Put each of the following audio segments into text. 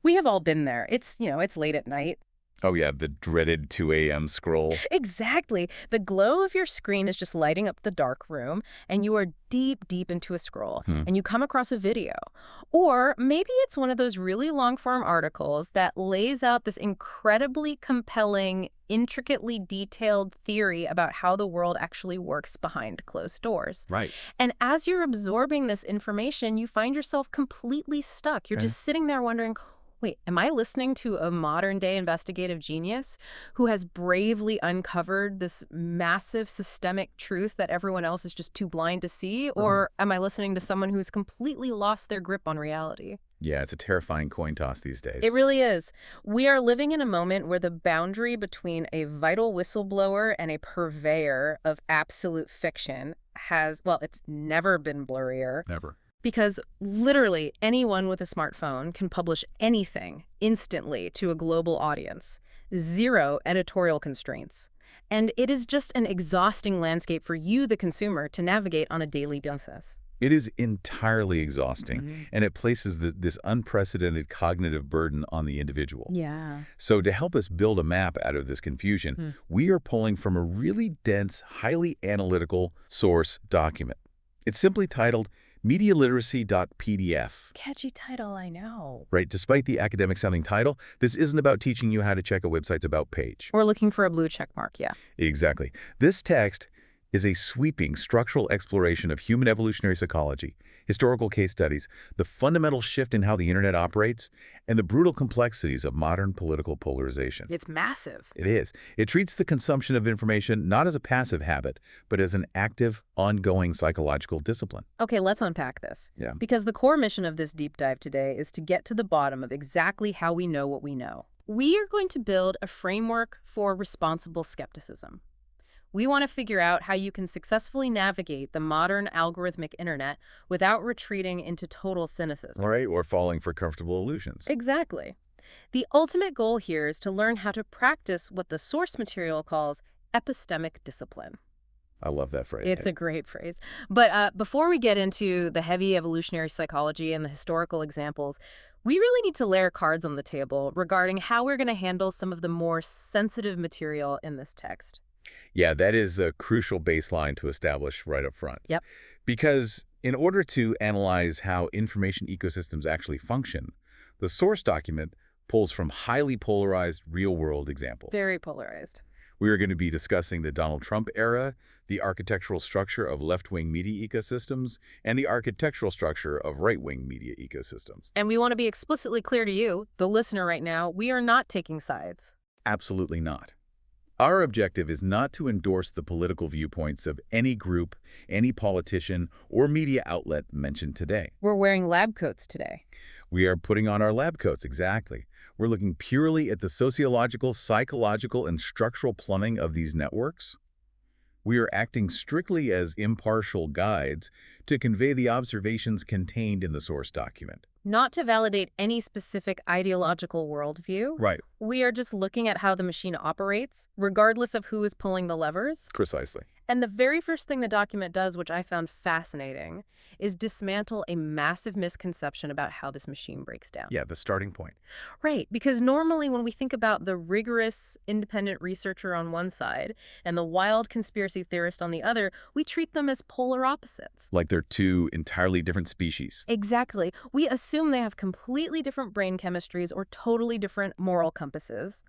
We have all been there. It's late at night. Oh yeah, the dreaded 2 a.m. scroll. Exactly. The glow of your screen is just lighting up the dark room, and you are deep, deep into a scroll, and you come across a video. Or maybe it's one of those really long-form articles that lays out this incredibly compelling, intricately detailed theory about how the world actually works behind closed doors. Right. And as you're absorbing this information, you find yourself completely stuck. You're just sitting there wondering, wait, am I listening to a modern-day investigative genius who has bravely uncovered this massive systemic truth that everyone else is just too blind to see? Or am I listening to someone who's completely lost their grip on reality? Yeah, it's a terrifying coin toss these days. It really is. We are living in a moment where the boundary between a vital whistleblower and a purveyor of absolute fiction it's never been blurrier. Never. Because literally anyone with a smartphone can publish anything instantly to a global audience. Zero editorial constraints. And it is just an exhausting landscape for you, the consumer, to navigate on a daily basis. It is entirely exhausting, and it places this unprecedented cognitive burden on the individual. Yeah. So to help us build a map out of this confusion, we are pulling from a really dense, highly analytical source document. It's simply titled MediaLiteracy.pdf. Catchy title, I know. Right, despite the academic-sounding title, this isn't about teaching you how to check a website's about page. Or looking for a blue check mark, yeah. Exactly. This text is a sweeping structural exploration of human evolutionary psychology, historical case studies, the fundamental shift in how the internet operates, and the brutal complexities of modern political polarization. It's massive. It is. It treats the consumption of information not as a passive habit, but as an active, ongoing psychological discipline. Okay, let's unpack this. Yeah. Because the core mission of this deep dive today is to get to the bottom of exactly how we know what we know. We are going to build a framework for responsible skepticism. We want to figure out how you can successfully navigate the modern algorithmic internet without retreating into total cynicism. All right, or falling for comfortable illusions. Exactly. The ultimate goal here is to learn how to practice what the source material calls epistemic discipline. I love that phrase. It's a great phrase. But before we get into the heavy evolutionary psychology and the historical examples, we really need to layer cards on the table regarding how we're going to handle some of the more sensitive material in this text. Yeah, that is a crucial baseline to establish right up front. Yep. Because in order to analyze how information ecosystems actually function, the source document pulls from highly polarized real-world examples. Very polarized. We are going to be discussing the Donald Trump era, the architectural structure of left-wing media ecosystems, and the architectural structure of right-wing media ecosystems. And we want to be explicitly clear to you, the listener right now, we are not taking sides. Absolutely not. Our objective is not to endorse the political viewpoints of any group, any politician, or media outlet mentioned today. We're wearing lab coats today. We are putting on our lab coats, exactly. We're looking purely at the sociological, psychological, and structural plumbing of these networks. We are acting strictly as impartial guides to convey the observations contained in the source document. Not to validate any specific ideological worldview. Right. We are just looking at how the machine operates, regardless of who is pulling the levers. Precisely. And the very first thing the document does, which I found fascinating, is dismantle a massive misconception about how this machine breaks down. Yeah, the starting point. Right, because normally when we think about the rigorous independent researcher on one side and the wild conspiracy theorist on the other, we treat them as polar opposites. Like they're two entirely different species. Exactly. We assume they have completely different brain chemistries or totally different moral compasses.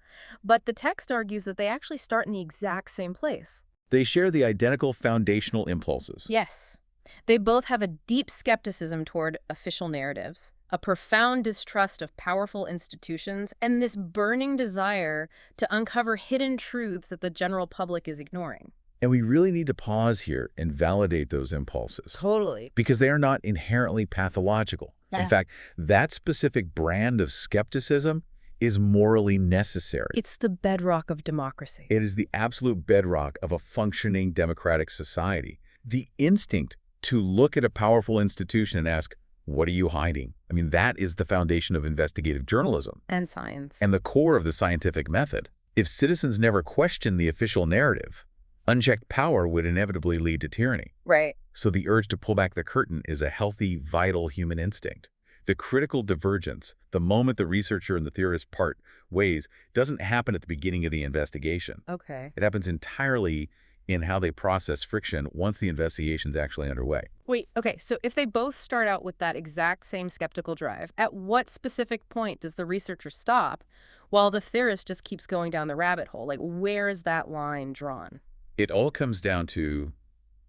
But the text argues that they actually start in the exact same place. They share the identical foundational impulses. Yes. They both have a deep skepticism toward official narratives, a profound distrust of powerful institutions, and this burning desire to uncover hidden truths that the general public is ignoring. And we really need to pause here and validate those impulses. Totally. Because they are not inherently pathological. Yeah. In fact, that specific brand of skepticism is morally necessary. It's the bedrock of democracy. It is the absolute bedrock of a functioning democratic society. The instinct to look at a powerful institution and ask, what are you hiding? I mean, that is the foundation of investigative journalism. And science. And the core of the scientific method. If citizens never question the official narrative, unchecked power would inevitably lead to tyranny. Right. So the urge to pull back the curtain is a healthy, vital human instinct. The critical divergence, the moment the researcher and the theorist part ways, doesn't happen at the beginning of the investigation. Okay. It happens entirely in how they process friction once the investigation's actually underway. Wait, okay, so if they both start out with that exact same skeptical drive, at what specific point does the researcher stop while the theorist just keeps going down the rabbit hole? Like, where is that line drawn? It all comes down to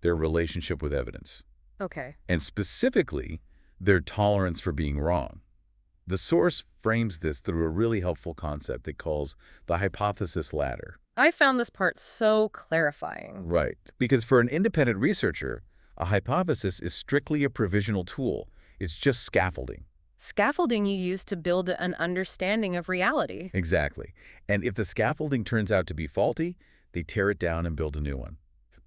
their relationship with evidence, Okay. and specifically, their tolerance for being wrong. The source frames this through a really helpful concept it calls the hypothesis ladder. I found this part so clarifying. Right. Because for an independent researcher, a hypothesis is strictly a provisional tool. It's just scaffolding. Scaffolding you use to build an understanding of reality. Exactly. And if the scaffolding turns out to be faulty, they tear it down and build a new one.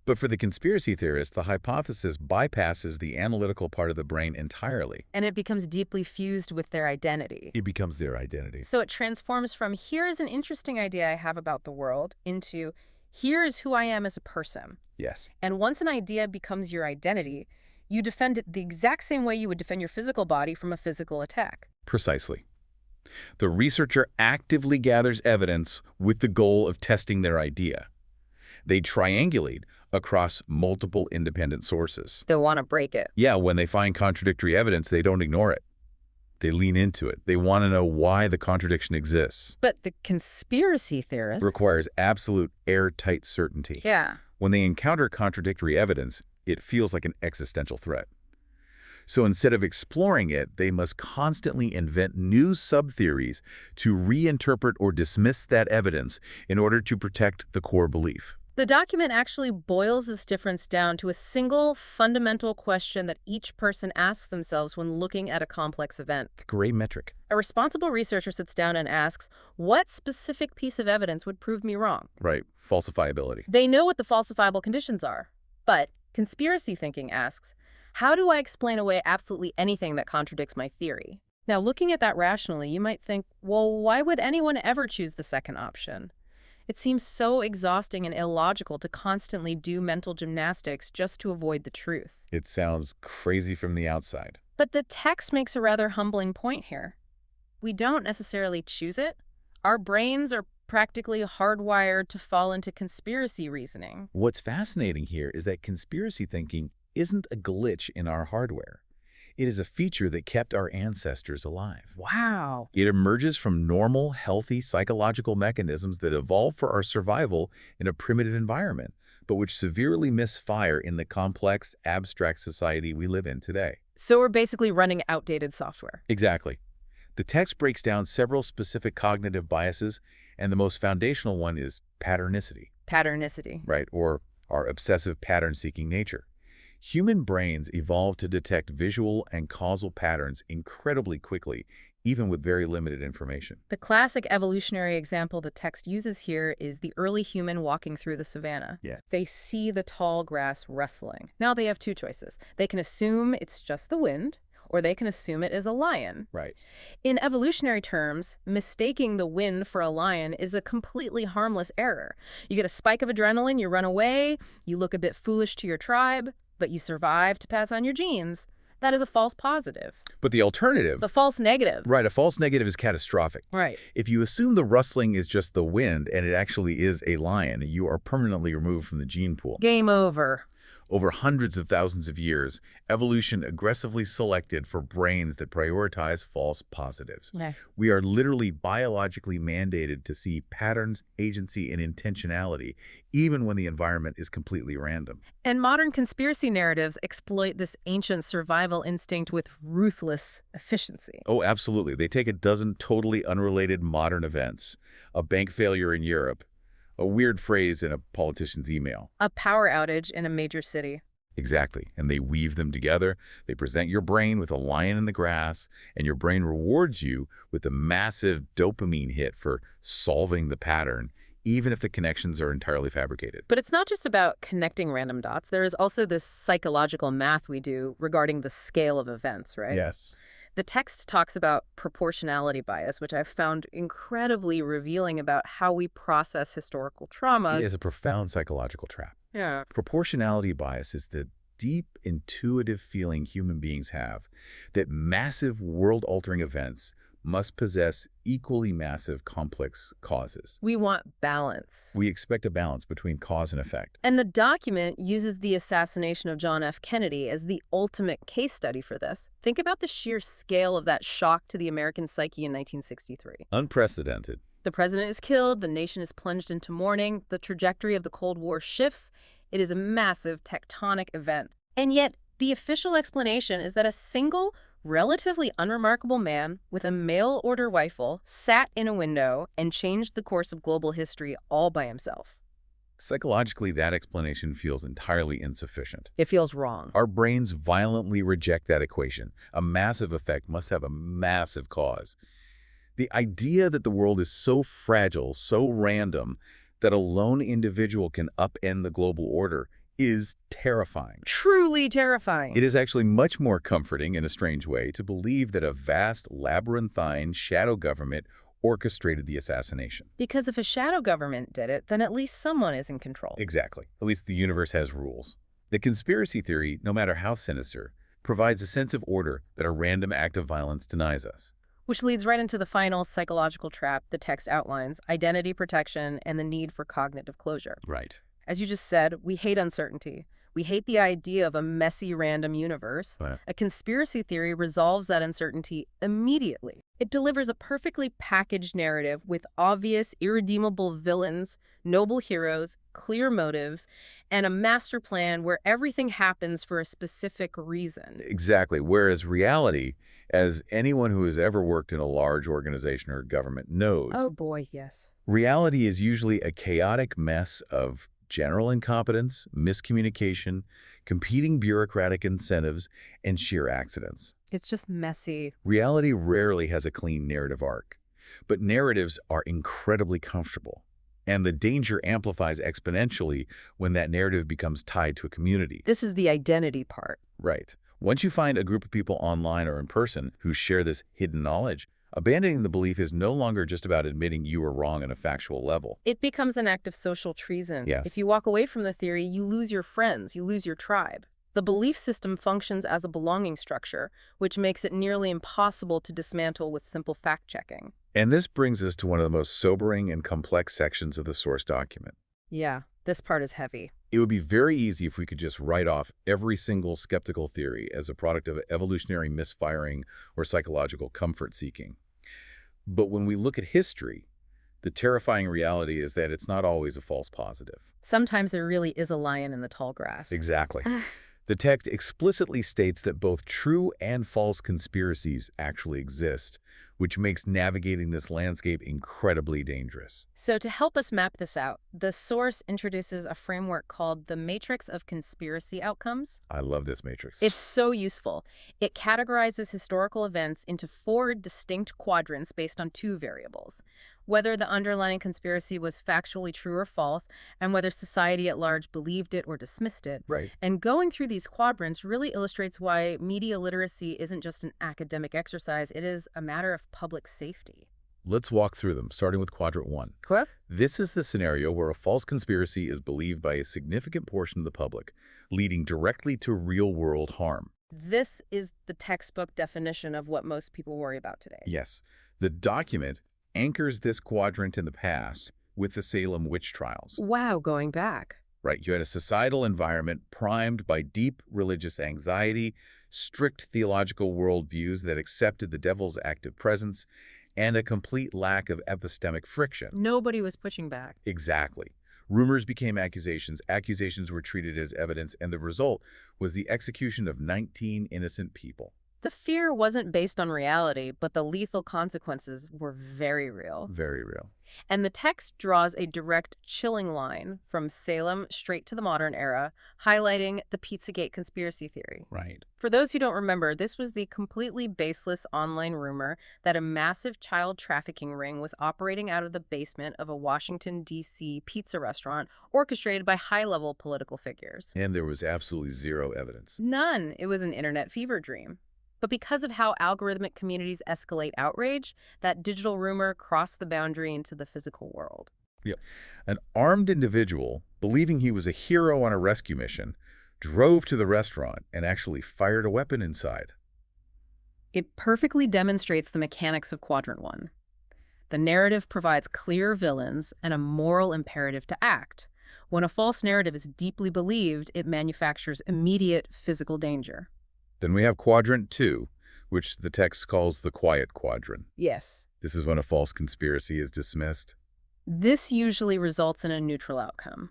But for the conspiracy theorist, the hypothesis bypasses the analytical part of the brain entirely. And it becomes deeply fused with their identity. It becomes their identity. So it transforms from here's an interesting idea I have about the world into here is who I am as a person. Yes. And once an idea becomes your identity, you defend it the exact same way you would defend your physical body from a physical attack. Precisely. The researcher actively gathers evidence with the goal of testing their idea. They triangulate across multiple independent sources. They'll want to break it. Yeah, when they find contradictory evidence, they don't ignore it. They lean into it. They want to know why the contradiction exists. But the conspiracy theorist Requires absolute airtight certainty. Yeah. When they encounter contradictory evidence, it feels like an existential threat. So instead of exploring it, they must constantly invent new sub-theories to reinterpret or dismiss that evidence in order to protect the core belief. The document actually boils this difference down to a single fundamental question that each person asks themselves when looking at a complex event. The gray metric. A responsible researcher sits down and asks, what specific piece of evidence would prove me wrong? Right. Falsifiability. They know what the falsifiable conditions are. But conspiracy thinking asks, how do I explain away absolutely anything that contradicts my theory? Now, looking at that rationally, you might think, well, why would anyone ever choose the second option? It seems so exhausting and illogical to constantly do mental gymnastics just to avoid the truth. It sounds crazy from the outside. But the text makes a rather humbling point here. We don't necessarily choose it. Our brains are practically hardwired to fall into conspiracy reasoning. What's fascinating here is that conspiracy thinking isn't a glitch in our hardware. It is a feature that kept our ancestors alive. Wow. It emerges from normal, healthy psychological mechanisms that evolved for our survival in a primitive environment, but which severely misfire in the complex, abstract society we live in today. So we're basically running outdated software. Exactly. The text breaks down several specific cognitive biases, and the most foundational one is patternicity. Patternicity. Right, or our obsessive pattern-seeking nature. Human brains evolved to detect visual and causal patterns incredibly quickly, even with very limited information. The classic evolutionary example the text uses here is the early human walking through the savannah. Yeah. They see the tall grass rustling. Now they have two choices. They can assume it's just the wind, or they can assume it is a lion. Right. In evolutionary terms, mistaking the wind for a lion is a completely harmless error. You get a spike of adrenaline, you run away, you look a bit foolish to your tribe, but you survive to pass on your genes. That is a false positive. But the alternative... The false negative. Right, a false negative is catastrophic. Right. If you assume the rustling is just the wind and it actually is a lion, you are permanently removed from the gene pool. Game over. Over hundreds of thousands of years, evolution aggressively selected for brains that prioritize false positives. Yeah. We are literally biologically mandated to see patterns, agency, and intentionality, even when the environment is completely random. And modern conspiracy narratives exploit this ancient survival instinct with ruthless efficiency. Oh, absolutely. They take a dozen totally unrelated modern events, a bank failure in Europe, a weird phrase in a politician's email. A power outage in a major city. Exactly. And they weave them together. They present your brain with a lion in the grass, and your brain rewards you with a massive dopamine hit for solving the pattern, even if the connections are entirely fabricated. But it's not just about connecting random dots. There is also this psychological math we do regarding the scale of events, right? Yes. The text talks about proportionality bias, which I've found incredibly revealing about how we process historical trauma. It is a profound psychological trap. Yeah. Proportionality bias is the deep, intuitive feeling human beings have that massive world-altering events must possess equally massive, complex causes. We want balance. We expect a balance between cause and effect. And the document uses the assassination of John F. Kennedy as the ultimate case study for this. Think about the sheer scale of that shock to the American psyche in 1963. Unprecedented. The president is killed, the nation is plunged into mourning, the trajectory of the Cold War shifts. It is a massive tectonic event. And yet, the official explanation is that a single, relatively unremarkable man with a mail-order rifle sat in a window and changed the course of global history all by himself. Psychologically, that explanation feels entirely insufficient. It feels wrong. Our brains violently reject that equation. A massive effect must have a massive cause. The idea that the world is so fragile, so random, that a lone individual can upend the global order is terrifying. Truly terrifying. It is actually much more comforting in a strange way to believe that a vast, labyrinthine shadow government orchestrated the assassination. Because if a shadow government did it, then at least someone is in control. Exactly. At least the universe has rules. The conspiracy theory, no matter how sinister, provides a sense of order that a random act of violence denies us. Which leads right into the final psychological trap the text outlines: identity protection and the need for cognitive closure. Right. As you just said, we hate uncertainty. We hate the idea of a messy, random universe. Right. A conspiracy theory resolves that uncertainty immediately. It delivers a perfectly packaged narrative with obvious, irredeemable villains, noble heroes, clear motives, and a master plan where everything happens for a specific reason. Exactly. Whereas reality, as anyone who has ever worked in a large organization or government knows, Oh boy, yes. reality is usually a chaotic mess of general incompetence, miscommunication, competing bureaucratic incentives, and sheer accidents. It's just messy. Reality rarely has a clean narrative arc, but narratives are incredibly comfortable. And the danger amplifies exponentially when that narrative becomes tied to a community. This is the identity part. Right. Once you find a group of people online or in person who share this hidden knowledge, abandoning the belief is no longer just about admitting you were wrong on a factual level. It becomes an act of social treason. Yes. If you walk away from the theory, you lose your friends, you lose your tribe. The belief system functions as a belonging structure, which makes it nearly impossible to dismantle with simple fact-checking. And this brings us to one of the most sobering and complex sections of the source document. Yeah, this part is heavy. It would be very easy if we could just write off every single skeptical theory as a product of evolutionary misfiring or psychological comfort-seeking. But when we look at history, the terrifying reality is that it's not always a false positive. Sometimes there really is a lion in the tall grass. Exactly. The text explicitly states that both true and false conspiracies actually exist, which makes navigating this landscape incredibly dangerous. So to help us map this out, the source introduces a framework called the Matrix of Conspiracy Outcomes. I love this matrix. It's so useful. It categorizes historical events into 4 distinct quadrants based on 2 variables: whether the underlying conspiracy was factually true or false, and whether society at large believed it or dismissed it. Right. And going through these quadrants really illustrates why media literacy isn't just an academic exercise, it is a matter of public safety. Let's walk through them, starting with quadrant 1. Correct? This is the scenario where a false conspiracy is believed by a significant portion of the public, leading directly to real-world harm. This is the textbook definition of what most people worry about today. Yes. The document anchors this quadrant in the past with the Salem witch trials. Wow, going back. Right, you had a societal environment primed by deep religious anxiety, strict theological worldviews that accepted the devil's active presence, and a complete lack of epistemic friction. Nobody was pushing back. Exactly. Rumors became accusations, accusations were treated as evidence, and the result was the execution of 19 innocent people. The fear wasn't based on reality, but the lethal consequences were very real. Very real. And the text draws a direct, chilling line from Salem straight to the modern era, highlighting the Pizzagate conspiracy theory. Right. For those who don't remember, this was the completely baseless online rumor that a massive child trafficking ring was operating out of the basement of a Washington, D.C. pizza restaurant orchestrated by high-level political figures. And there was absolutely zero evidence. None. It was an internet fever dream. But because of how algorithmic communities escalate outrage, that digital rumor crossed the boundary into the physical world. Yeah. An armed individual, believing he was a hero on a rescue mission, drove to the restaurant, and actually fired a weapon inside. It perfectly demonstrates the mechanics of Quadrant 1. The narrative provides clear villains and a moral imperative to act. When a false narrative is deeply believed, it manufactures immediate physical danger. Then we have Quadrant 2, which the text calls the quiet quadrant. Yes. This is when a false conspiracy is dismissed. This usually results in a neutral outcome.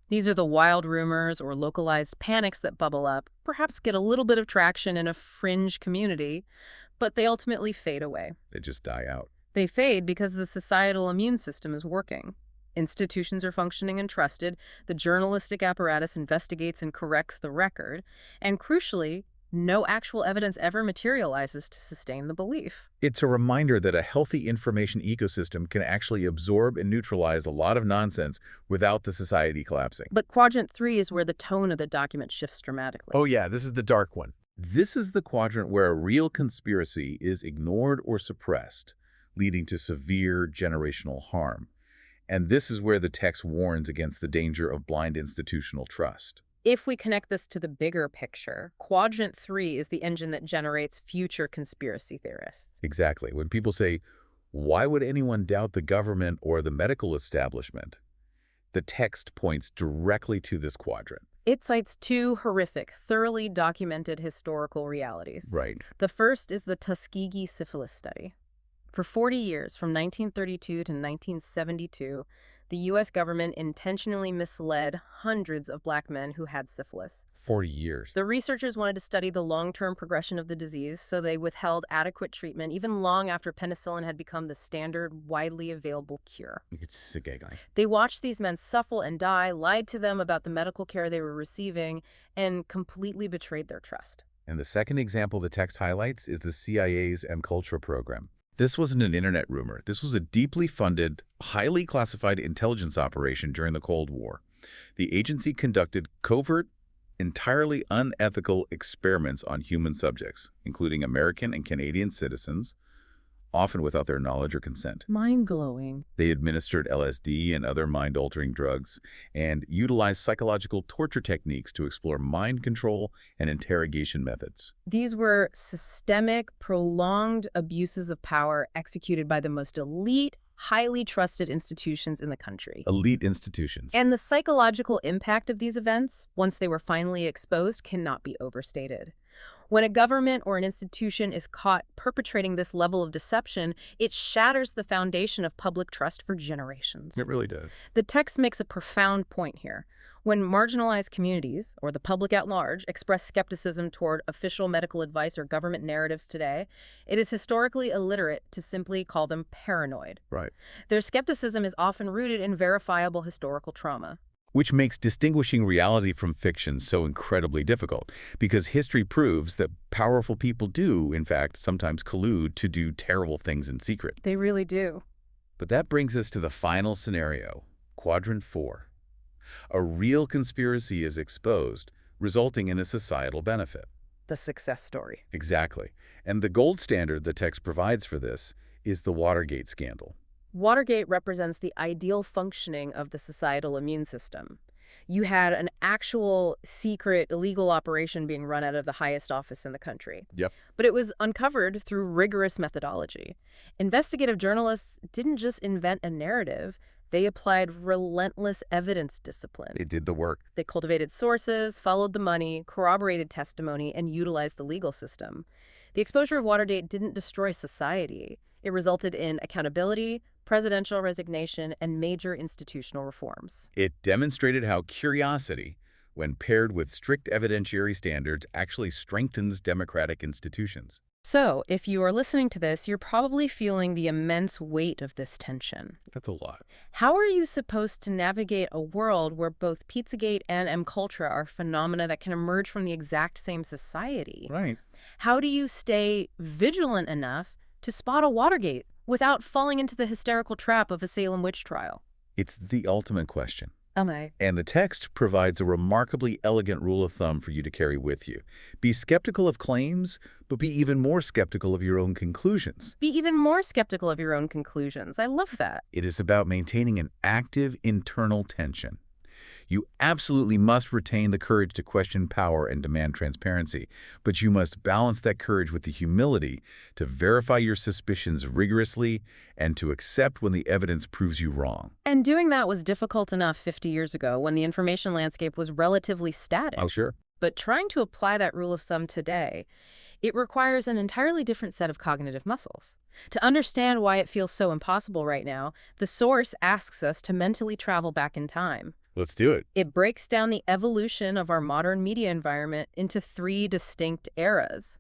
These are the wild rumors or localized panics that bubble up, perhaps get a little bit of traction in a fringe community, but they ultimately fade away. They just die out. They fade because the societal immune system is working. Institutions are functioning and trusted, the journalistic apparatus investigates and corrects the record, and crucially, no actual evidence ever materializes to sustain the belief. It's a reminder that a healthy information ecosystem can actually absorb and neutralize a lot of nonsense without the society collapsing. But Quadrant 3 is where the tone of the document shifts dramatically. Oh yeah, this is the dark one. This is the quadrant where a real conspiracy is ignored or suppressed, leading to severe generational harm. And this is where the text warns against the danger of blind institutional trust. If we connect this to the bigger picture, Quadrant 3 is the engine that generates future conspiracy theorists. Exactly. When people say, why would anyone doubt the government or the medical establishment? The text points directly to this quadrant. It cites two horrific, thoroughly documented historical realities. Right. The first is the Tuskegee syphilis study. For 40 years, from 1932 to 1972, the U.S. government intentionally misled hundreds of black men who had syphilis. 40 years. The researchers wanted to study the long-term progression of the disease, so they withheld adequate treatment even long after penicillin had become the standard, widely available cure. It's sick. They watched these men suffer and die, lied to them about the medical care they were receiving, and completely betrayed their trust. And the second example the text highlights is the CIA's MKUltra program. This wasn't an internet rumor. This was a deeply funded, highly classified intelligence operation during the Cold War. The agency conducted covert, entirely unethical experiments on human subjects, including American and Canadian citizens, often without their knowledge or consent. Mind-blowing. They administered LSD and other mind-altering drugs and utilized psychological torture techniques to explore mind control and interrogation methods. These were systemic, prolonged abuses of power executed by the most elite, highly trusted institutions in the country. Elite institutions. And the psychological impact of these events, once they were finally exposed, cannot be overstated. When a government or an institution is caught perpetrating this level of deception, it shatters the foundation of public trust for generations. It really does. The text makes a profound point here. When marginalized communities, or the public at large, express skepticism toward official medical advice or government narratives today, it is historically illiterate to simply call them paranoid. Right. Their skepticism is often rooted in verifiable historical trauma. Which makes distinguishing reality from fiction so incredibly difficult, because history proves that powerful people do, in fact, sometimes collude to do terrible things in secret. They really do. But that brings us to the final scenario, Quadrant 4. A real conspiracy is exposed, resulting in a societal benefit. The success story. Exactly. And the gold standard the text provides for this is the Watergate scandal. Watergate represents the ideal functioning of the societal immune system. You had an actual secret illegal operation being run out of the highest office in the country. Yep. But it was uncovered through rigorous methodology. Investigative journalists didn't just invent a narrative, they applied relentless evidence discipline. They did the work. They cultivated sources, followed the money, corroborated testimony, and utilized the legal system. The exposure of Watergate didn't destroy society. It resulted in accountability, presidential resignation, and major institutional reforms. It demonstrated how curiosity, when paired with strict evidentiary standards, actually strengthens democratic institutions. So, if you are listening to this, you're probably feeling the immense weight of this tension. That's a lot. How are you supposed to navigate a world where both Pizzagate and MKUltra are phenomena that can emerge from the exact same society? Right. How do you stay vigilant enough to spot a Watergate without falling into the hysterical trap of a Salem witch trial? It's the ultimate question. Am I? And the text provides a remarkably elegant rule of thumb for you to carry with you. Be skeptical of claims, but be even more skeptical of your own conclusions. Be even more skeptical of your own conclusions. I love that. It is about maintaining an active internal tension. You absolutely must retain the courage to question power and demand transparency, but you must balance that courage with the humility to verify your suspicions rigorously and to accept when the evidence proves you wrong. And doing that was difficult enough 50 years ago when the information landscape was relatively static. Oh, sure. But trying to apply that rule of thumb today, it requires an entirely different set of cognitive muscles. To understand why it feels so impossible right now, the source asks us to mentally travel back in time. Let's do it. It breaks down the evolution of our modern media environment into 3 distinct eras.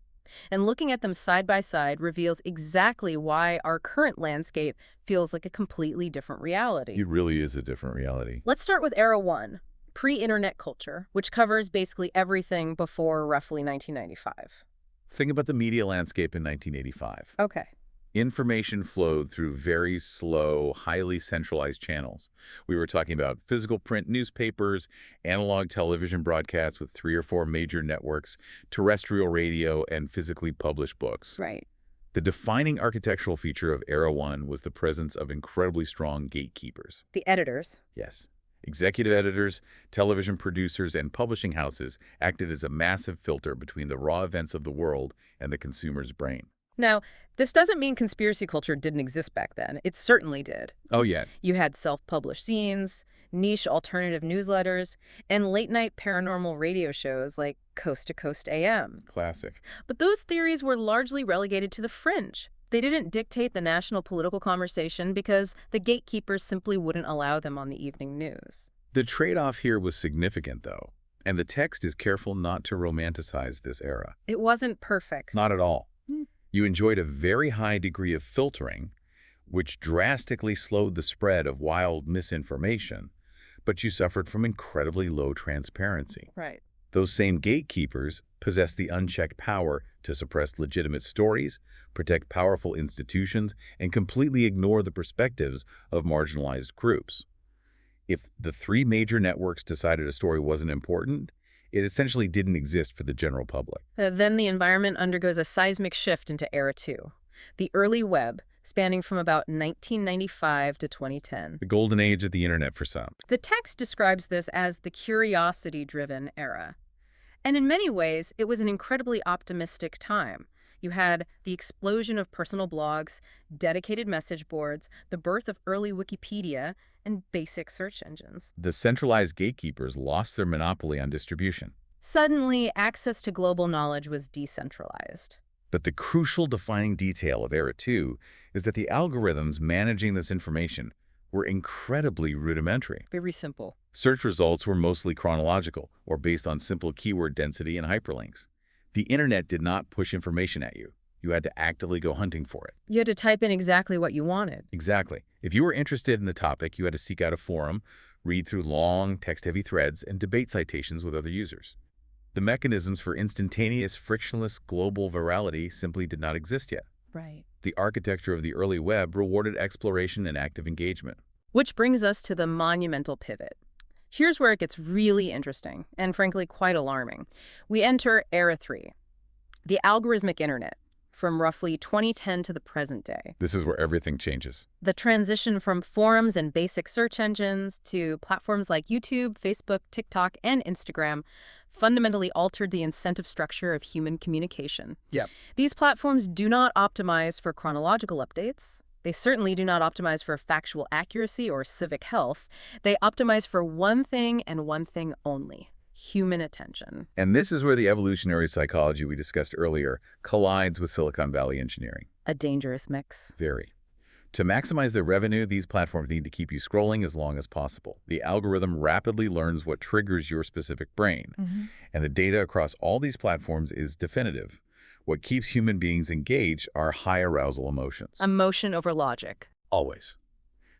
And looking at them side by side reveals exactly why our current landscape feels like a completely different reality. It really is a different reality. Let's start with Era 1, pre-internet culture, which covers basically everything before roughly 1995. Think about the media landscape in 1985. Okay. Information flowed through very slow, highly centralized channels. We were talking about physical print newspapers, analog television broadcasts with 3 or 4 major networks, terrestrial radio, and physically published books. Right. The defining architectural feature of Era 1 was the presence of incredibly strong gatekeepers. The editors. Yes. Executive editors, television producers, and publishing houses acted as a massive filter between the raw events of the world and the consumer's brain. Now, this doesn't mean conspiracy culture didn't exist back then. It certainly did. Oh, yeah. You had self-published zines, niche alternative newsletters, and late-night paranormal radio shows like Coast to Coast AM. Classic. But those theories were largely relegated to the fringe. They didn't dictate the national political conversation because the gatekeepers simply wouldn't allow them on the evening news. The trade-off here was significant, though, and the text is careful not to romanticize this era. It wasn't perfect. Not at all. You enjoyed a very high degree of filtering, which drastically slowed the spread of wild misinformation, but you suffered from incredibly low transparency. Right. Those same gatekeepers possess the unchecked power to suppress legitimate stories, protect powerful institutions, and completely ignore the perspectives of marginalized groups. If the 3 major networks decided a story wasn't important, it essentially didn't exist for the general public. Then the environment undergoes a seismic shift into Era 2, the early web, spanning from about 1995 to 2010. The golden age of the internet for some. The text describes this as the curiosity-driven era. And in many ways, it was an incredibly optimistic time. You had the explosion of personal blogs, dedicated message boards, the birth of early Wikipedia, and basic search engines. The centralized gatekeepers lost their monopoly on distribution. Suddenly, access to global knowledge was decentralized. But the crucial defining detail of Era 2 is that the algorithms managing this information were incredibly rudimentary. Very simple. Search results were mostly chronological or based on simple keyword density and hyperlinks. The internet did not push information at you. You had to actively go hunting for it. You had to type in exactly what you wanted. Exactly. If you were interested in the topic, you had to seek out a forum, read through long, text-heavy threads, and debate citations with other users. The mechanisms for instantaneous, frictionless global virality simply did not exist yet. Right. The architecture of the early web rewarded exploration and active engagement. Which brings us to the monumental pivot. Here's where it gets really interesting, and frankly quite alarming. We enter Era 3, the algorithmic internet, from roughly 2010 to the present day. This is where everything changes. The transition from forums and basic search engines to platforms like YouTube, Facebook, TikTok, and Instagram fundamentally altered the incentive structure of human communication. Yep. These platforms do not optimize for chronological updates. They certainly do not optimize for factual accuracy or civic health. They optimize for one thing and one thing only: human attention. And this is where the evolutionary psychology we discussed earlier collides with Silicon Valley engineering. A dangerous mix. Very. To maximize their revenue, these platforms need to keep you scrolling as long as possible. The algorithm rapidly learns what triggers your specific brain, and the data across all these platforms is definitive. What keeps human beings engaged are high arousal emotions. Emotion over logic. Always.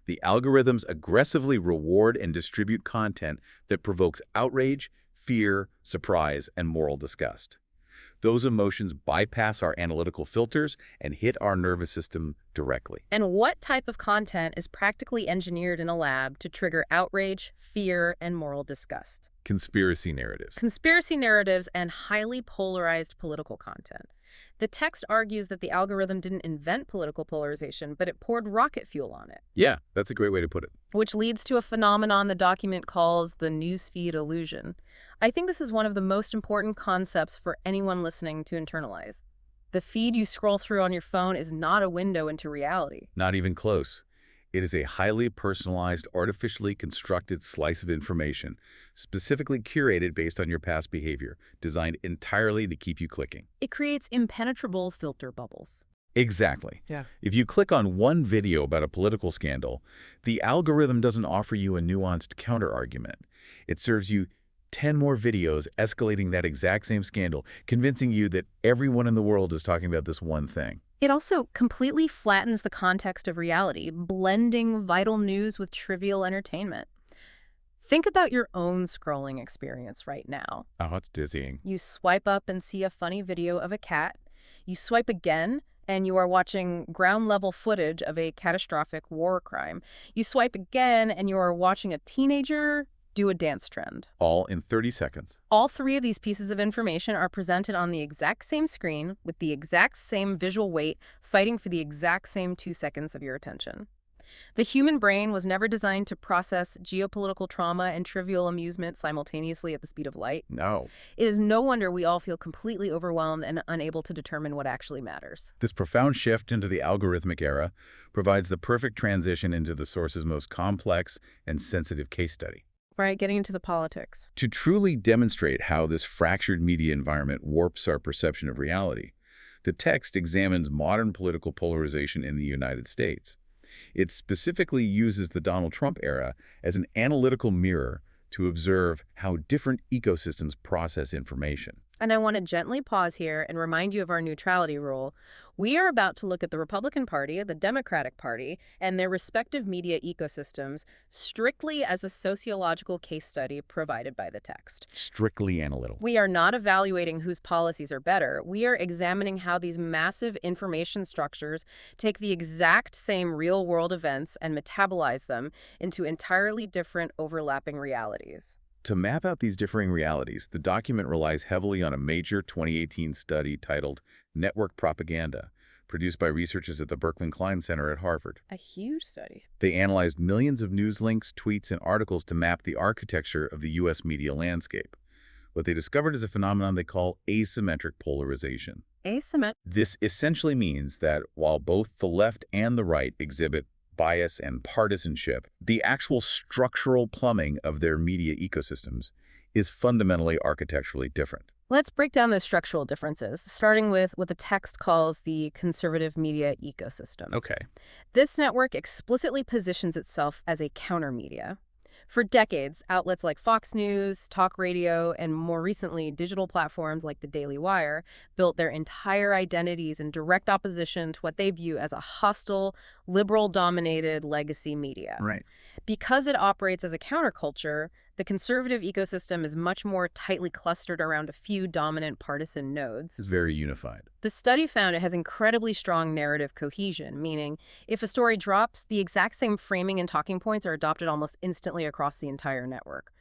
The algorithms aggressively reward and distribute content that provokes outrage, fear, surprise, and moral disgust. Those emotions bypass our analytical filters and hit our nervous system directly. And what type of content is practically engineered in a lab to trigger outrage, fear, and moral disgust? Conspiracy narratives. Conspiracy narratives and highly polarized political content. The text argues that the algorithm didn't invent political polarization, but it poured rocket fuel on it, Yeah, that's a great way to put it. which leads to a phenomenon the document calls the newsfeed illusion. I think this is one of the most important concepts for anyone listening to internalize. The feed you scroll through on your phone is not a window into reality. Not even close. It is a highly personalized, artificially constructed slice of information, specifically curated based on your past behavior, designed entirely to keep you clicking. It creates impenetrable filter bubbles. Exactly. Yeah. If you click on one video about a political scandal, the algorithm doesn't offer you a nuanced counterargument. It serves you 10 more videos escalating that exact same scandal, convincing you that everyone in the world is talking about this one thing. It also completely flattens the context of reality, blending vital news with trivial entertainment. Think about your own scrolling experience right now. Oh, it's dizzying. You swipe up and see a funny video of a cat. You swipe again, and you are watching ground-level footage of a catastrophic war crime. You swipe again, and you are watching a teenager do a dance trend. All in 30 seconds. All three of these pieces of information are presented on the exact same screen with the exact same visual weight, fighting for the exact same 2 seconds of your attention. The human brain was never designed to process geopolitical trauma and trivial amusement simultaneously at the speed of light. No. It is no wonder we all feel completely overwhelmed and unable to determine what actually matters. This profound shift into the algorithmic era provides the perfect transition into the source's most complex and sensitive case study. Right, getting into the politics. To truly demonstrate how this fractured media environment warps our perception of reality, the text examines modern political polarization in the United States. It specifically uses the Donald Trump era as an analytical mirror to observe how different ecosystems process information. And I want to gently pause here and remind you of our neutrality rule. We are about to look at the Republican Party, the Democratic Party, and their respective media ecosystems strictly as a sociological case study provided by the text. Strictly analytical. We are not evaluating whose policies are better. We are examining how these massive information structures take the exact same real-world events and metabolize them into entirely different overlapping realities. To map out these differing realities, the document relies heavily on a major 2018 study titled Network Propaganda, produced by researchers at the Berkman Klein Center at Harvard. A huge study. They analyzed millions of news links, tweets, and articles to map the architecture of the U.S. media landscape. What they discovered is a phenomenon they call asymmetric polarization. Asymmetric? This essentially means that while both the left and the right exhibit bias and partisanship, the actual structural plumbing of their media ecosystems is fundamentally architecturally different. Let's break down those structural differences, starting with what the text calls the conservative media ecosystem. Okay. This network explicitly positions itself as a counter-media. For decades, outlets like Fox News, talk radio, and more recently, digital platforms like the Daily Wire built their entire identities in direct opposition to what they view as a hostile, liberal-dominated legacy media. Right. Because it operates as a counterculture, the conservative ecosystem is much more tightly clustered around a few dominant partisan nodes. It's very unified. The study found it has incredibly strong narrative cohesion, meaning if a story drops, the exact same framing and talking points are adopted almost instantly across the entire network.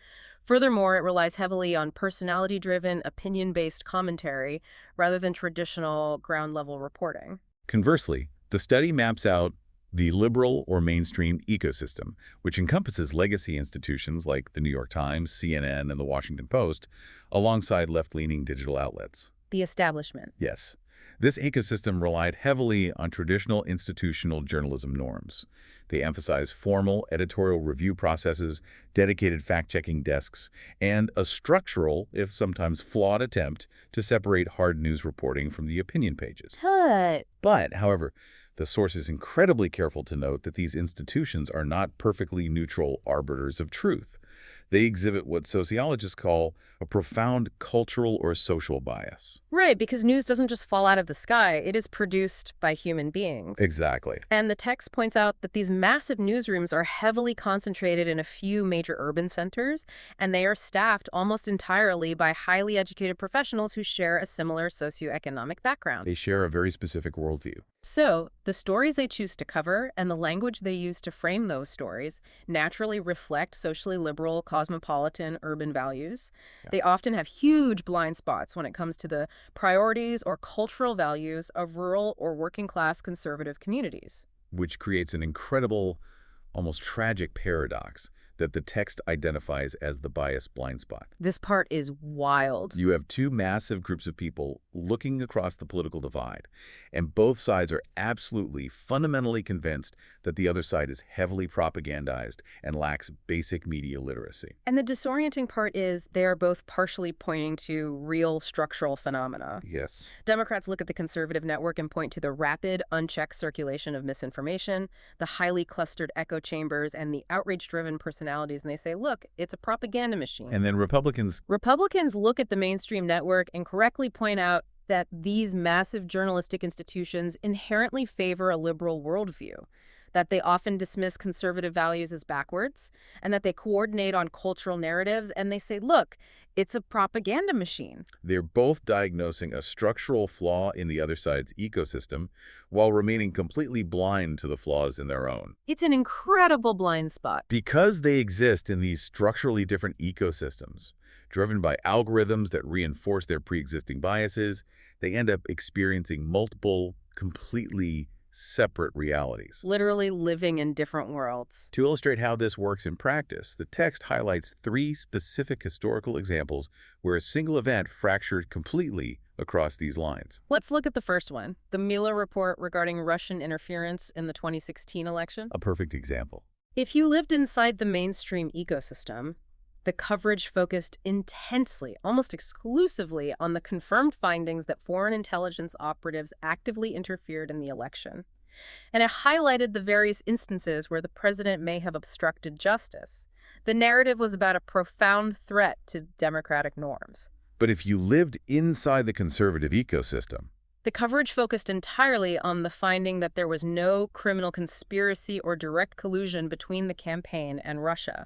Furthermore, it relies heavily on personality-driven, opinion-based commentary rather than traditional ground-level reporting. Conversely, the study maps out the liberal or mainstream ecosystem, which encompasses legacy institutions like the New York Times, CNN, and the Washington Post, alongside left-leaning digital outlets. The establishment. Yes. This ecosystem relied heavily on traditional institutional journalism norms. They emphasize formal editorial review processes, dedicated fact-checking desks, and a structural, if sometimes flawed, attempt to separate hard news reporting from the opinion pages. But, however, the source is incredibly careful to note that these institutions are not perfectly neutral arbiters of truth. They exhibit what sociologists call a profound cultural or social bias. Right, because news doesn't just fall out of the sky. It is produced by human beings. Exactly. And the text points out that these massive newsrooms are heavily concentrated in a few major urban centers, and they are staffed almost entirely by highly educated professionals who share a similar socioeconomic background. They share a very specific worldview. So, the stories they choose to cover and the language they use to frame those stories naturally reflect socially liberal cosmopolitan urban values. Yeah. They often have huge blind spots when it comes to the priorities or cultural values of rural or working-class conservative communities. Which creates an incredible, almost tragic paradox that the text identifies as the bias blind spot. This part is wild. You have two massive groups of people looking across the political divide, and both sides are absolutely, fundamentally convinced that the other side is heavily propagandized and lacks basic media literacy. And the disorienting part is they are both partially pointing to real structural phenomena. Yes. Democrats look at the conservative network and point to the rapid, unchecked circulation of misinformation, the highly clustered echo chambers, and the outrage-driven personalities, and they say, look, it's a propaganda machine. And then Republicans Look at the mainstream network and correctly point out that these massive journalistic institutions inherently favor a liberal worldview, that they often dismiss conservative values as backwards, and that they coordinate on cultural narratives, and they say, look, it's a propaganda machine. They're both diagnosing a structural flaw in the other side's ecosystem while remaining completely blind to the flaws in their own. It's an incredible blind spot. Because they exist in these structurally different ecosystems, driven by algorithms that reinforce their pre-existing biases, they end up experiencing multiple, completely separate realities. Literally living in different worlds. To illustrate how this works in practice, the text highlights 3 specific historical examples where a single event fractured completely across these lines. Let's look at the first one, the Mueller report regarding Russian interference in the 2016 election. A perfect example. If you lived inside the mainstream ecosystem, the coverage focused intensely, almost exclusively, on the confirmed findings that foreign intelligence operatives actively interfered in the election. And it highlighted the various instances where the president may have obstructed justice. The narrative was about a profound threat to democratic norms. But if you lived inside the conservative ecosystem, the coverage focused entirely on the finding that there was no criminal conspiracy or direct collusion between the campaign and Russia.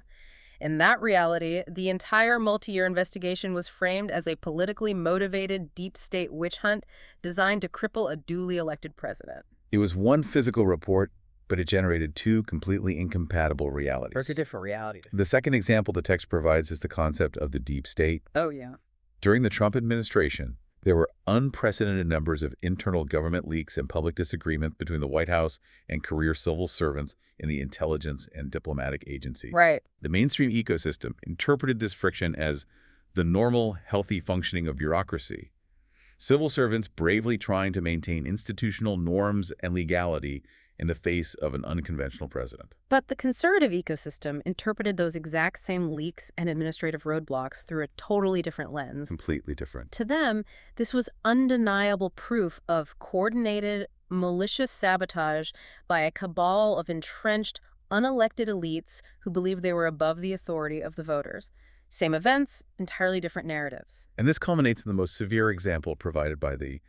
In that reality, the entire multi-year investigation was framed as a politically motivated deep state witch hunt designed to cripple a duly elected president. It was one physical report, but it generated 2 completely incompatible realities. Very different realities. The second example the text provides is the concept of the deep state. Oh, yeah. During the Trump administration, there were unprecedented numbers of internal government leaks and public disagreement between the White House and career civil servants in the intelligence and diplomatic agency. Right. The mainstream ecosystem interpreted this friction as the normal, healthy functioning of bureaucracy. Civil servants bravely trying to maintain institutional norms and legality in the face of an unconventional president. But the conservative ecosystem interpreted those exact same leaks and administrative roadblocks through a totally different lens. Completely different. To them, this was undeniable proof of coordinated, malicious sabotage by a cabal of entrenched, unelected elites who believed they were above the authority of the voters. Same events, entirely different narratives. And this culminates in the most severe example provided by the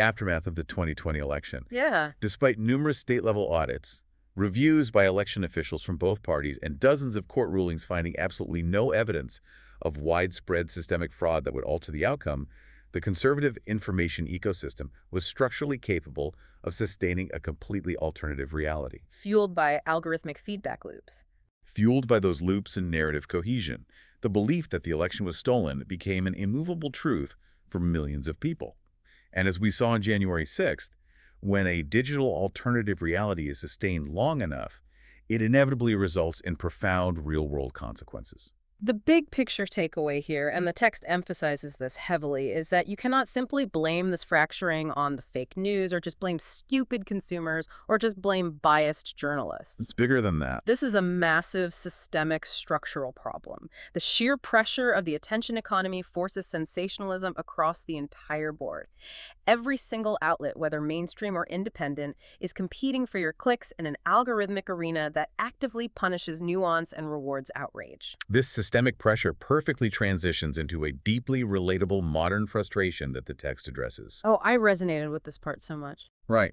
aftermath of the 2020 election. Yeah. Despite numerous state-level audits, reviews by election officials from both parties, and dozens of court rulings finding absolutely no evidence of widespread systemic fraud that would alter the outcome, the conservative information ecosystem was structurally capable of sustaining a completely alternative reality. Fueled by algorithmic feedback loops. Fueled by those loops and narrative cohesion, the belief that the election was stolen became an immovable truth for millions of people. And as we saw on January 6th, when a digital alternative reality is sustained long enough, it inevitably results in profound real-world consequences. The big picture takeaway here, and the text emphasizes this heavily, is that you cannot simply blame this fracturing on the fake news or just blame stupid consumers or just blame biased journalists. It's bigger than that. This is a massive systemic structural problem. The sheer pressure of the attention economy forces sensationalism across the entire board. Every single outlet, whether mainstream or independent, is competing for your clicks in an algorithmic arena that actively punishes nuance and rewards outrage. This systemic pressure perfectly transitions into a deeply relatable modern frustration that the text addresses. Oh, I resonated with this part so much. Right.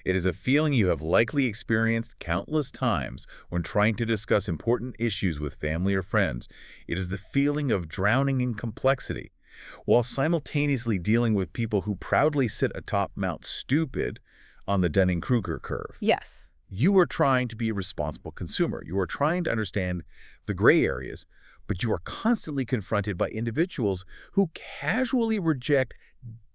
It is a feeling you have likely experienced countless times when trying to discuss important issues with family or friends. It is the feeling of drowning in complexity, while simultaneously dealing with people who proudly sit atop Mount Stupid on the Dunning-Kruger curve. Yes. You are trying to be a responsible consumer. You are trying to understand the gray areas, but you are constantly confronted by individuals who casually reject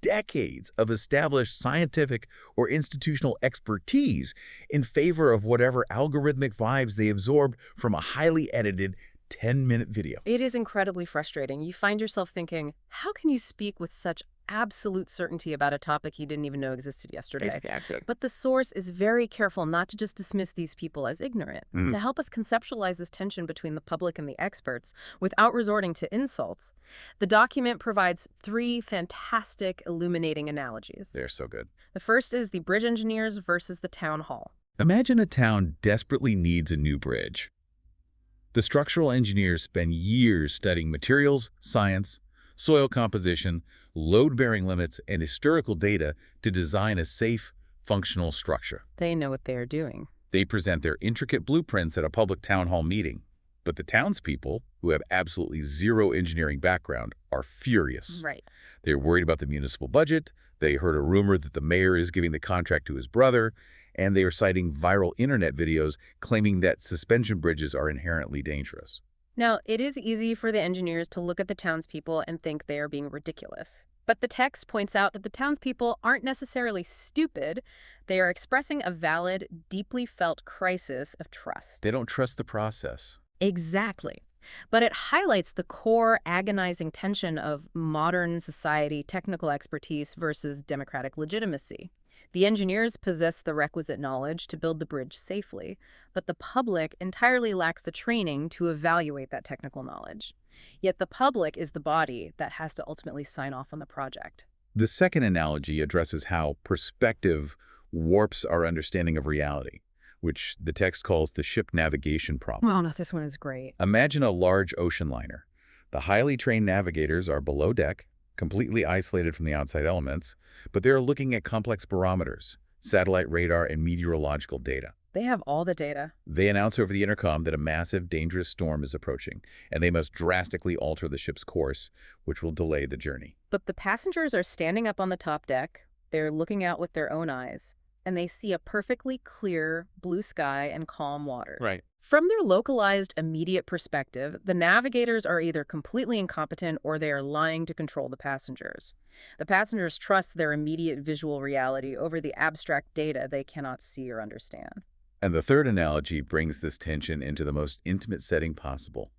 decades of established scientific or institutional expertise in favor of whatever algorithmic vibes they absorbed from a highly edited 10-minute video. It is incredibly frustrating. You find yourself thinking, how can you speak with such absolute certainty about a topic you didn't even know existed yesterday? Exactly. But the source is very careful not to just dismiss these people as ignorant. To help us conceptualize this tension between the public and the experts without resorting to insults, the document provides 3 fantastic, illuminating analogies. They're so good. The first is the bridge engineers versus the town hall. Imagine a town desperately needs a new bridge. The structural engineers spend years studying materials, science, soil composition, load-bearing limits, and historical data to design a safe, functional structure. They know what they are doing. They present their intricate blueprints at a public town hall meeting. But the townspeople, who have absolutely zero engineering background, are furious. Right. They're worried about the municipal budget. They heard a rumor that the mayor is giving the contract to his brother, and they are citing viral internet videos claiming that suspension bridges are inherently dangerous. Now, it is easy for the engineers to look at the townspeople and think they are being ridiculous. But the text points out that the townspeople aren't necessarily stupid. They are expressing a valid, deeply felt crisis of trust. They don't trust the process. Exactly. But it highlights the core agonizing tension of modern society technical expertise versus democratic legitimacy. The engineers possess the requisite knowledge to build the bridge safely, but the public entirely lacks the training to evaluate that technical knowledge. Yet the public is the body that has to ultimately sign off on the project. The second analogy addresses how perspective warps our understanding of reality, which the text calls the ship navigation problem. Oh, no, this one is great. Imagine a large ocean liner. The highly trained navigators are below deck, completely isolated from the outside elements, but they're looking at complex barometers, satellite radar, and meteorological data. They have all the data. They announce over the intercom that a massive, dangerous storm is approaching, and they must drastically alter the ship's course, which will delay the journey. But the passengers are standing up on the top deck. They're looking out with their own eyes, and they see a perfectly clear blue sky and calm water. Right. From their localized, immediate perspective, the navigators are either completely incompetent or they are lying to control the passengers. The passengers trust their immediate visual reality over the abstract data they cannot see or understand. And the third analogy brings this tension into the most intimate setting possible: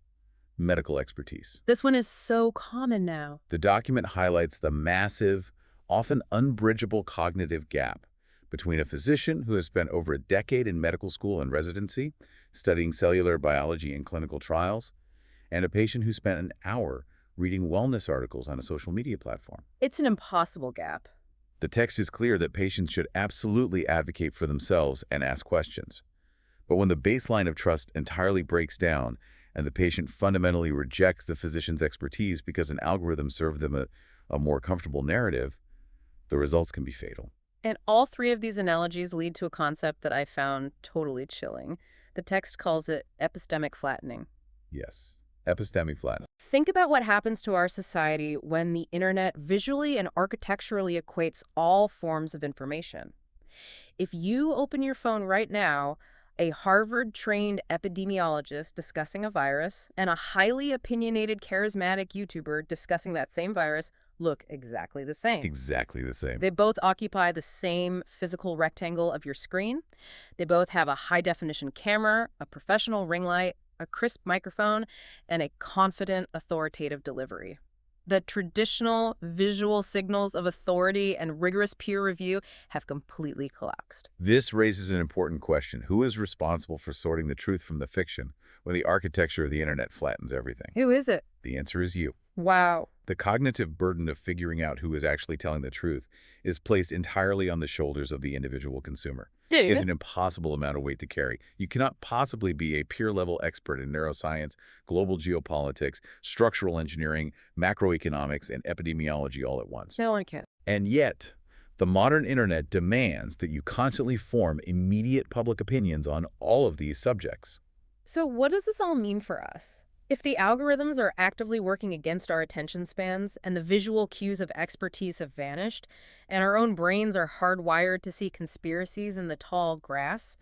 medical expertise. This one is so common now. The document highlights the massive, often unbridgeable cognitive gap between a physician who has spent over a decade in medical school and residency, studying cellular biology in clinical trials, and a patient who spent an hour reading wellness articles on a social media platform. It's an impossible gap. The text is clear that patients should absolutely advocate for themselves and ask questions. But when the baseline of trust entirely breaks down and the patient fundamentally rejects the physician's expertise because an algorithm served them a more comfortable narrative, the results can be fatal. And all 3 of these analogies lead to a concept that I found totally chilling. The text calls it epistemic flattening. Yes, epistemic flattening. Think about what happens to our society when the internet visually and architecturally equates all forms of information. If you open your phone right now, a Harvard-trained epidemiologist discussing a virus and a highly opinionated, charismatic YouTuber discussing that same virus look exactly the same. Exactly the same. They both occupy the same physical rectangle of your screen. They both have a high-definition camera, a professional ring light, a crisp microphone, and a confident, authoritative delivery. The traditional visual signals of authority and rigorous peer review have completely collapsed. This raises an important question. Who is responsible for sorting the truth from the fiction when the architecture of the internet flattens everything? Who is it? The answer is you. Wow. The cognitive burden of figuring out who is actually telling the truth is placed entirely on the shoulders of the individual consumer. It's an impossible amount of weight to carry. You cannot possibly be a peer-level expert in neuroscience, global geopolitics, structural engineering, macroeconomics, and epidemiology all at once. No one can. And yet, the modern internet demands that you constantly form immediate public opinions on all of these subjects. So what does this all mean for us? If the algorithms are actively working against our attention spans and the visual cues of expertise have vanished, and our own brains are hardwired to see conspiracies in the tall grass,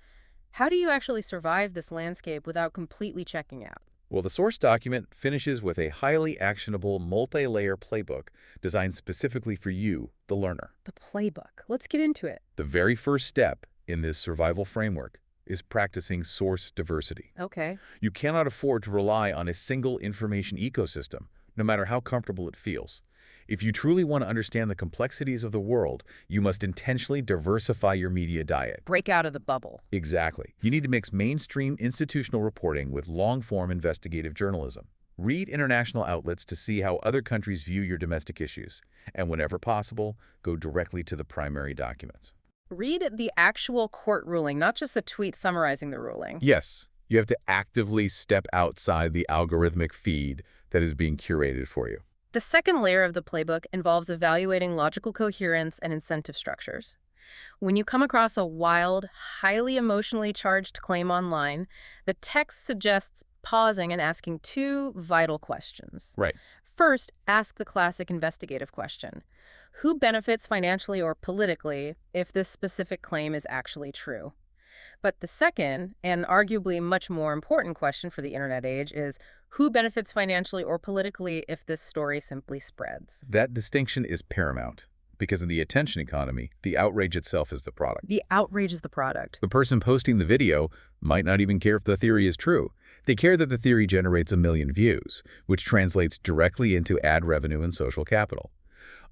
How do you actually survive this landscape without completely checking out? Well, the source document finishes with a highly actionable multi-layer playbook designed specifically for you, the learner. The playbook. Let's get into it. The very first step in this survival framework is practicing source diversity. Okay. You cannot afford to rely on a single information ecosystem, no matter how comfortable it feels. If you truly want to understand the complexities of the world, you must intentionally diversify your media diet. Break out of the bubble. Exactly. You need to mix mainstream institutional reporting with long-form investigative journalism. Read international outlets to see how other countries view your domestic issues, and whenever possible, go directly to the primary documents. Read the actual court ruling, not just the tweet summarizing the ruling. Yes, you have to actively step outside the algorithmic feed that is being curated for you. The second layer of the playbook involves evaluating logical coherence and incentive structures. When you come across a wild, highly emotionally charged claim online, the text suggests pausing and asking two vital questions. Right. First, ask the classic investigative question. Who benefits financially or politically if this specific claim is actually true? But the second, and arguably much more important question for the internet age is, who benefits financially or politically if this story simply spreads? That distinction is paramount, because in the attention economy, the outrage itself is the product. The outrage is the product. The person posting the video might not even care if the theory is true. They care that the theory generates 1 million views, which translates directly into ad revenue and social capital.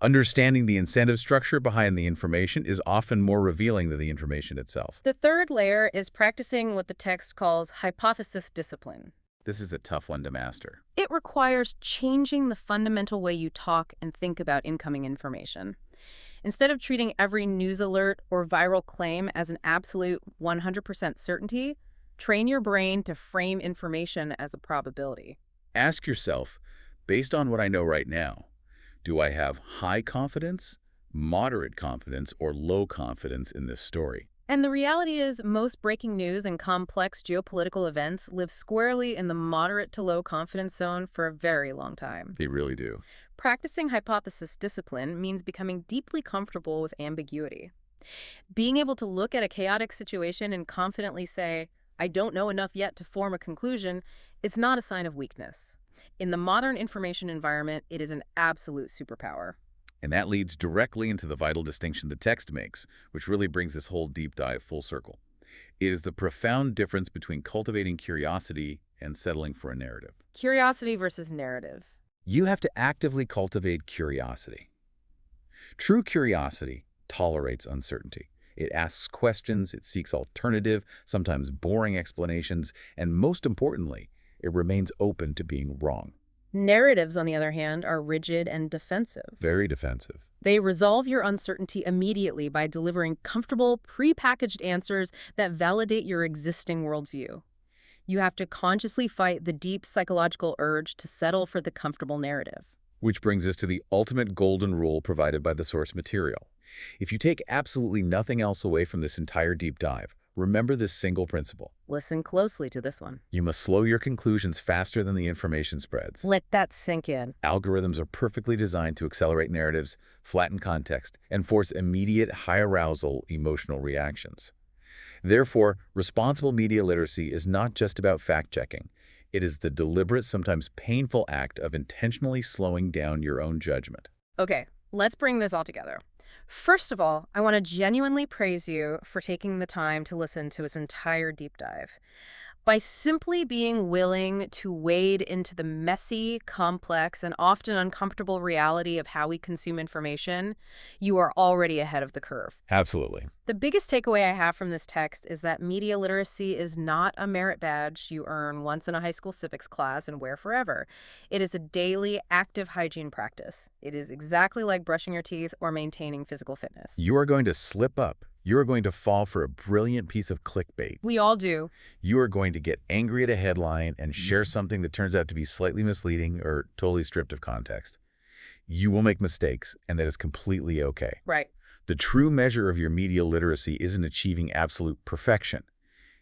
Understanding the incentive structure behind the information is often more revealing than the information itself. The third layer is practicing what the text calls hypothesis discipline. This is a tough one to master. It requires changing the fundamental way you talk and think about incoming information. Instead of treating every news alert or viral claim as an absolute 100% certainty, train your brain to frame information as a probability. Ask yourself, based on what I know right now, do I have high confidence, moderate confidence, or low confidence in this story? And the reality is most breaking news and complex geopolitical events live squarely in the moderate to low confidence zone for a very long time. They really do. Practicing hypothesis discipline means becoming deeply comfortable with ambiguity. Being able to look at a chaotic situation and confidently say, I don't know enough yet to form a conclusion, is not a sign of weakness. In the modern information environment, it is an absolute superpower. And that leads directly into the vital distinction the text makes, which really brings this whole deep dive full circle. It is the profound difference between cultivating curiosity and settling for a narrative. Curiosity versus narrative. You have to actively cultivate curiosity. True curiosity tolerates uncertainty. It asks questions, it seeks alternative, sometimes boring explanations, and most importantly, it remains open to being wrong. Narratives, on the other hand, are rigid and defensive. Very defensive. They resolve your uncertainty immediately by delivering comfortable, prepackaged answers that validate your existing worldview. You have to consciously fight the deep psychological urge to settle for the comfortable narrative. Which brings us to the ultimate golden rule provided by the source material. If you take absolutely nothing else away from this entire deep dive, remember this single principle. Listen closely to this one. You must slow your conclusions faster than the information spreads. Let that sink in. Algorithms are perfectly designed to accelerate narratives, flatten context, and force immediate, high-arousal emotional reactions. Therefore, responsible media literacy is not just about fact-checking. It is the deliberate, sometimes painful act of intentionally slowing down your own judgment. Okay, let's bring this all together. First of all, I want to genuinely praise you for taking the time to listen to this entire deep dive. By simply being willing to wade into the messy, complex, and often uncomfortable reality of how we consume information, you are already ahead of the curve. Absolutely. The biggest takeaway I have from this text is that media literacy is not a merit badge you earn once in a high school civics class and wear forever. It is a daily, active hygiene practice. It is exactly like brushing your teeth or maintaining physical fitness. You are going to slip up. You are going to fall for a brilliant piece of clickbait. We all do. You are going to get angry at a headline and share something that turns out to be slightly misleading or totally stripped of context. You will make mistakes, and that is completely okay. Right. The true measure of your media literacy isn't achieving absolute perfection.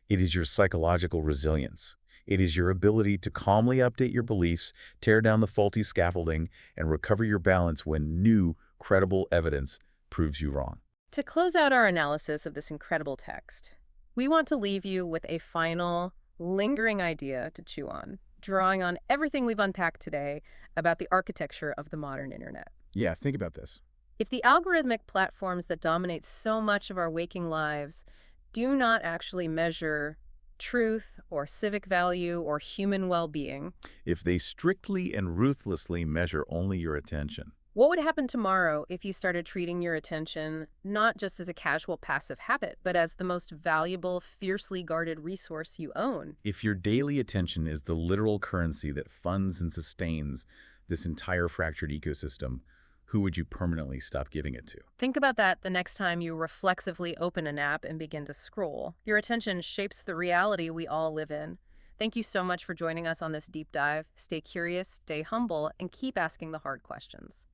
It is your psychological resilience. It is your ability to calmly update your beliefs, tear down the faulty scaffolding, and recover your balance when new, credible evidence proves you wrong. To close out our analysis of this incredible text, We want to leave you with a final, lingering idea to chew on, drawing on everything we've unpacked today about the architecture of the modern internet. Yeah, think about this. If the algorithmic platforms that dominate so much of our waking lives do not actually measure truth or civic value or human well-being, If they strictly and ruthlessly measure only your attention, what would happen tomorrow if you started treating your attention not just as a casual passive habit, but as the most valuable, fiercely guarded resource you own? if your daily attention is the literal currency that funds and sustains this entire fractured ecosystem, who would you permanently stop giving it to? Think about that the next time you reflexively open an app and begin to scroll. Your attention shapes the reality we all live in. Thank you so much for joining us on this deep dive. Stay curious, stay humble, and keep asking the hard questions.